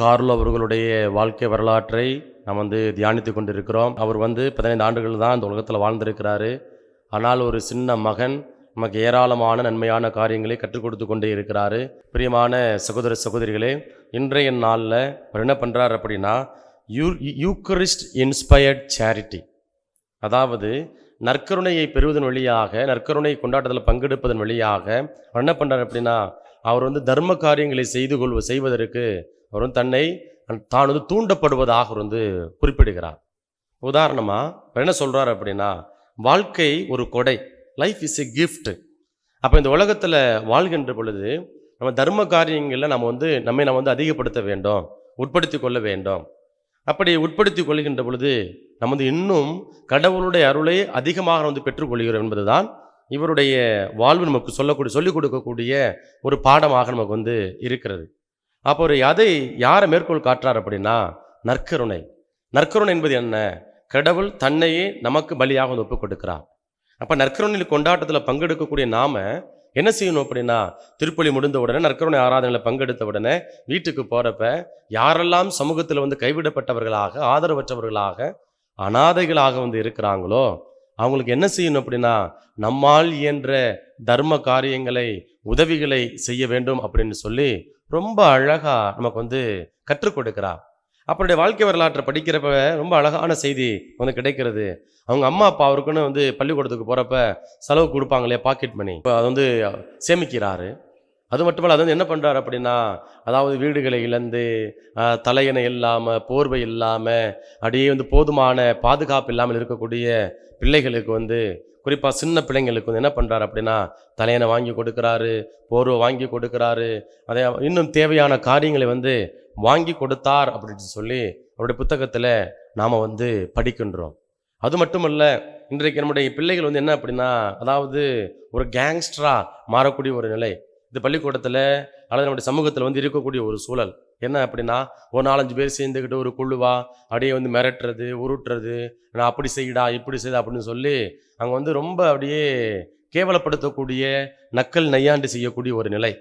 Carlo அவர்களுடைய வாழ்க்கை வரலாற்றை நாம் தியானித்து கொண்டிருக்கிறோம். அவர் 15 ஆண்டுகள் தான் இந்த உலகத்தில் வாழ்ந்திருக்கிறாரு. ஆனால் ஒரு சின்ன மகன் நமக்கு ஏராளமான நன்மையான காரியங்களை கற்றுக் கொடுத்து கொண்டே இருக்கிறாரு. பிரியமான சகோதர சகோதரிகளே, இன்றைய நாளில் அவர் என்ன பண்ணுறார் அப்படின்னா, யூக்கரிஸ்ட் இன்ஸ்பயர்ட் சேரிட்டி, அதாவது நற்கருணையை பெறுவதன் வழியாக, நற்கருணை கொண்டாட்டத்தில் பங்கெடுப்பதன் வழியாக அவர் என்ன பண்ணுறார் அப்படின்னா, அவர் தர்ம காரியங்களை செய்வதற்கு அவர் தன்னை தான் தூண்டப்படுவதாக குறிப்பிடுகிறார். உதாரணமாக என்ன சொல்கிறார் அப்படின்னா, வாழ்க்கை ஒரு கொடை, லைஃப் இஸ் எ கிஃப்ட். அப்போ இந்த உலகத்தில் வாழ்கின்ற பொழுது நம்ம தர்ம காரியங்களில் நம்மை அதிகப்படுத்த வேண்டும், உட்படுத்தி கொள்ள வேண்டும். அப்படி உட்படுத்தி கொள்கின்ற பொழுது நம்ம இன்னும் கடவுளுடைய அருளை அதிகமாக பெற்றுக்கொள்கிறோம் என்பது தான் இவருடைய வாழ்வு நமக்கு சொல்லிக் கொடுக்கக்கூடிய ஒரு பாடமாக நமக்கு இருக்கிறது. அப்போ அதை யாரை மேற்கோள் காட்டுறார் அப்படின்னா, நற்கருணை. நற்கருணை என்பது என்ன? கடவுள் தன்னையே நமக்கு பலியாக ஒப்புக் கொடுக்கிறார். அப்போ நற்கருணை கொண்டாட்டத்தில் பங்கெடுக்கக்கூடிய நாம என்ன செய்யணும் அப்படின்னா, திருப்பலி முடிந்த உடனே, நற்கருணை ஆராதனையில் பங்கெடுத்த உடனே வீட்டுக்கு போகிறப்ப யாரெல்லாம் சமூகத்தில் கைவிடப்பட்டவர்களாக, ஆதரவற்றவர்களாக, அனாதைகளாக இருக்கிறாங்களோ அவங்களுக்கு என்ன செய்யணும் அப்படின்னா, நம்மால் இயன்ற தர்ம காரியங்களை, உதவிகளை செய்ய வேண்டும் அப்படின்னு சொல்லி ரொம்ப அழகா நமக்கு கற்றுக் கொடுக்கிறார். அவருடைய வாழ்க்கை வரலாற்றை படிக்கிறப்ப ரொம்ப அழகான செய்தி கிடைக்கிறது. அவங்க அம்மா அப்பா அவருக்குன்னு பள்ளிக்கூடத்துக்கு போகிறப்ப செலவு கொடுப்பாங்களே, பாக்கெட் மணி, அதை சேமிக்கிறாரு. அது மட்டுமல்ல, அது என்ன பண்ணுறாரு அப்படின்னா, அதாவது வீடுகளை இழந்து, தலையணை இல்லாமல், போர்வை இல்லாமல், அப்படியே போதுமான பாதுகாப்பு இல்லாமல் இருக்கக்கூடிய பிள்ளைகளுக்கு குறிப்பாக சின்ன பிள்ளைங்களுக்கு என்ன பண்ணுறாரு அப்படின்னா, தலையணை வாங்கி கொடுக்குறாரு, போர்வை வாங்கி கொடுக்குறாரு, அதை இன்னும் தேவையான காரியங்களை வாங்கி கொடுத்தார் அப்படின்னு சொல்லி அவருடைய புத்தகத்தில் நாம் படிக்கின்றோம். அது மட்டுமல்ல, இன்றைக்கு நம்முடைய பிள்ளைகள் என்ன அப்படின்னா, அதாவது ஒரு கேங்ஸ்டராக மாறக்கூடிய ஒரு நிலை இது பள்ளிக்கூடத்தில் அல்லது நம்முடைய சமூகத்தில் இருக்கக்கூடிய ஒரு சூழல். என்ன அப்படின்னா, ஒரு 4-5 பேர் சேர்ந்துக்கிட்டு ஒரு குழுவா அப்படியே மிரட்டுறது, உருட்டுறது, நான் அப்படி செய்யடா, இப்படி செய்தா அப்படின்னு சொல்லி அங்கே ரொம்ப அப்படியே கேவலப்படுத்தக்கூடிய, நக்கல் நையாண்டு செய்யக்கூடிய ஒரு நிலை.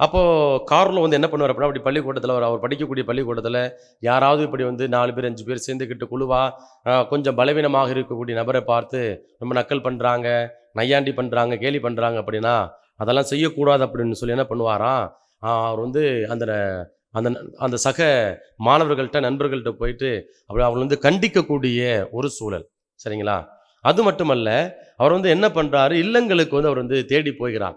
அப்போது கார்லோ என்ன பண்ணுவார் அப்படின்னா, அப்படி பள்ளிக்கூடத்தில் அவர் படிக்கக்கூடிய பள்ளிக்கூடத்தில் யாராவது இப்படி 4 பேர் 5 பேர் சேர்ந்துக்கிட்டு குழுவாக கொஞ்சம் பலவீனமாக இருக்கக்கூடிய நபரை பார்த்து ரொம்ப நக்கல் பண்ணுறாங்க, நையாண்டி பண்ணுறாங்க, கேலி பண்ணுறாங்க அப்படின்னா அதெல்லாம் செய்யக்கூடாது அப்படின்னு சொல்லி என்ன பண்ணுவாராம், அவர் அந்த அந்த அந்த சக மாணவர்கள்ட்ட, நண்பர்கள்ட்ட போயிட்டு அப்படி அவங்களை கண்டிக்கக்கூடிய ஒரு சூழல். சரிங்களா? அது மட்டுமல்ல, அவர் என்ன பண்ணுறாரு, இல்லங்களுக்கு அவர் தேடி போகிறார்.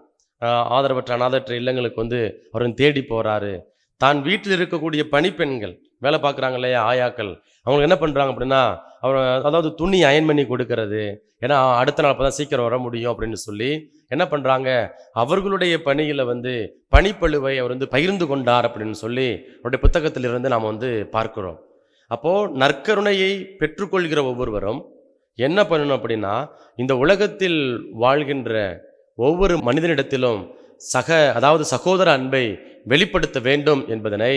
ஆதரவற்ற அனாதற்ற இல்லங்களுக்கு அவர் தேடி போகிறாரு. தான் வீட்டில் இருக்கக்கூடிய பணிப்பெண்கள், வேலை பார்க்குறாங்க இல்லையா, ஆயாக்கள், அவங்களுக்கு என்ன பண்ணுறாங்க அப்படின்னா, அவர் அதாவது துணி அயன் பண்ணி கொடுக்கறது, ஏன்னா அடுத்த நாள் அப்போ தான் சீக்கிரம் வர முடியும் அப்படின்னு சொல்லி என்ன பண்ணுறாங்க, அவர்களுடைய பணியில் பணிப்பழுவை அவர் பகிர்ந்து கொண்டார் அப்படின்னு சொல்லி அவருடைய புத்தகத்திலிருந்து நாம் பார்க்கிறோம். அப்போது நற்கருணையை பெற்றுக்கொள்கிற ஒவ்வொருவரும் என்ன பண்ணணும் அப்படின்னா, இந்த உலகத்தில் வாழ்கின்ற ஒவ்வொரு மனிதனிடத்திலும் அதாவது சகோதர அன்பை வெளிப்படுத்த வேண்டும் என்பதனை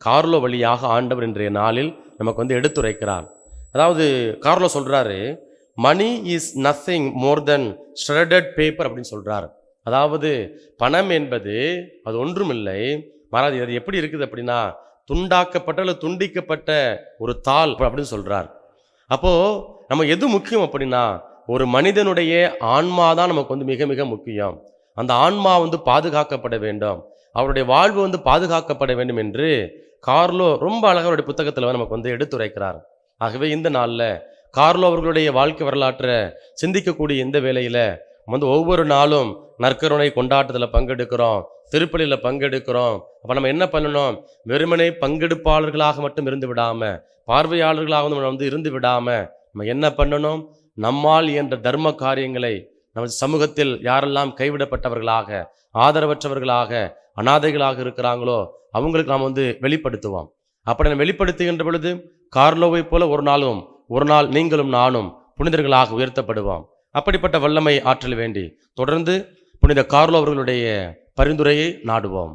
கார்லோ வழியாக ஆண்டவர் இன்றைய நாளில் நமக்கு எடுத்துரைக்கிறார். அதாவது கார்லோ சொல்கிறாரு, money is nothing more then shredded paper அப்படின்னு சொல்கிறார். அதாவது பணம் என்பது அது ஒன்றுமில்லை, மாறாது அது எப்படி இருக்குது அப்படின்னா, துண்டாக்கப்பட்ட அல்லது துண்டிக்கப்பட்ட ஒரு தாள் அப்படின்னு சொல்கிறார். அப்போது நம்ம எது முக்கியம் அப்படின்னா, ஒரு மனிதனுடைய ஆன்மா தான் நமக்கு மிக மிக முக்கியம். அந்த ஆன்மா பாதுகாக்கப்பட வேண்டும், அவருடைய வாழ்வு பாதுகாக்கப்பட வேண்டும் என்று கார்லோ ரொம்ப அழகாக புத்தகத்தில் நமக்கு எடுத்துரைக்கிறார். ஆகவே இந்த நாளில் கார்லோ அவர்களுடைய வாழ்க்கை வரலாற்றை சிந்திக்கக்கூடிய இந்த வேளையில் ஒவ்வொரு நாளும் நற்கருணை கொண்டாட்டத்தில் பங்கெடுக்கிறோம், திருப்பலியில் பங்கெடுக்கிறோம். அப்போ நம்ம என்ன பண்ணணும், வெறுமனே பங்கெடுப்பாளர்களாக மட்டும் இருந்து விடாமல், பார்வையாளர்களாக நம்ம இருந்து விடாமல் நம்ம என்ன பண்ணணும், நம்மால் என்ற தர்ம காரியங்களை நம்ம சமூகத்தில் யாரெல்லாம் கைவிடப்பட்டவர்களாக, ஆதரவற்றவர்களாக, அனாதைகளாக இருக்கிறாங்களோ அவங்களுக்கு நாம் வெளிப்படுத்துவோம். அப்படி நம்ம வெளிப்படுத்துகின்ற பொழுது கார்லோவை போல ஒரு நாள் நீங்களும் நானும் புனிதர்களாக உயர்த்தப்படுவோம். அப்படிப்பட்ட வல்லமை ஆற்றல் வேண்டி தொடர்ந்து புனித கார்லோ அவர்களுடைய பரிந்துரையை நாடுவோம்.